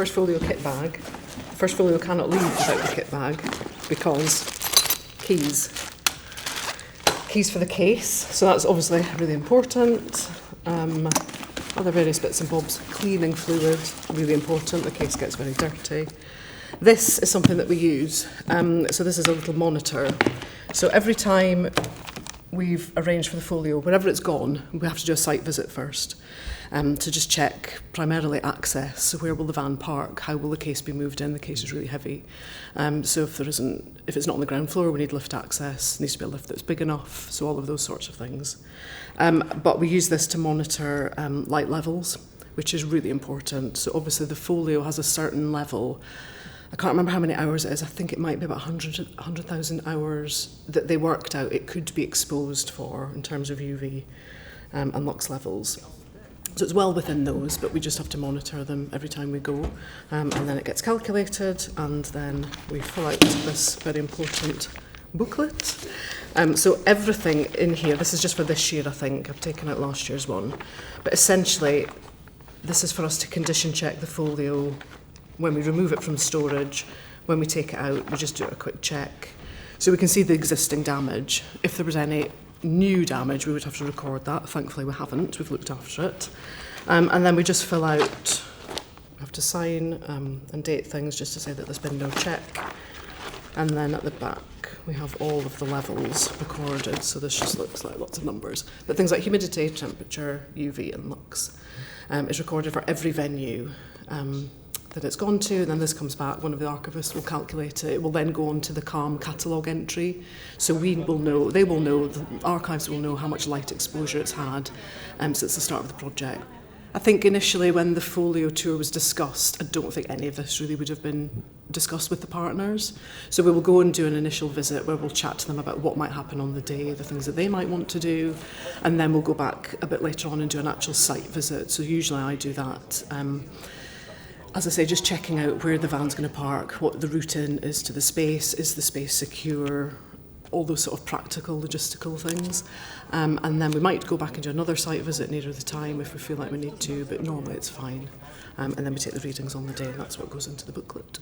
first folio kit bag. The first folio cannot leave without the kit bag because keys. Keys for the case, so that's obviously really important. Other various bits and bobs. Cleaning fluid, really important. The case gets very dirty. This is something that we use. So this is a little monitor. So every time we've arranged for the folio, wherever it's gone, we have to do a site visit first to just check primarily access. So where will the van park? How will the case be moved in? The case is really heavy. So if it's not on the ground floor, we need lift access. It needs to be a lift that's big enough. So all of those sorts of things. But we use this to monitor light levels, which is really important. So obviously the folio has a certain level. I can't remember how many hours it is. I think it might be about 100,000 hours that they worked out it could be exposed for in terms of UV and lux levels. So it's well within those, but we just have to monitor them every time we go. And then it gets calculated, and then we fill out this very important booklet. So everything in here, this is just for this year, I think. I've taken out last year's one. But essentially, this is for us to condition check the folio. When we remove it from storage, when we take it out, we just do a quick check. So we can see the existing damage. If there was any new damage, we would have to record that. Thankfully, we haven't. We've looked after it. And then we just fill out, we have to sign and date things just to say that there's been no check. And then at the back, we have all of the levels recorded. So this just looks like lots of numbers. But things like humidity, temperature, UV, and lux is recorded for every venue that it's gone to, and then this comes back, one of the archivists will calculate it. It will then go on to the CALM catalogue entry. So we will know, they will know, the archives will know how much light exposure it's had since the start of the project. I think initially when the folio tour was discussed, I don't think any of this really would have been discussed with the partners. So we will go and do an initial visit where we'll chat to them about what might happen on the day, the things that they might want to do, and then we'll go back a bit later on and do an actual site visit. So usually I do that. As I say, just checking out where the van's going to park, what the route in is to the space, is the space secure, all those sort of practical, logistical things. And then we might go back and do another site visit nearer the time if we feel like we need to, but normally it's fine. And then we take the readings on the day, and that's what goes into the booklet.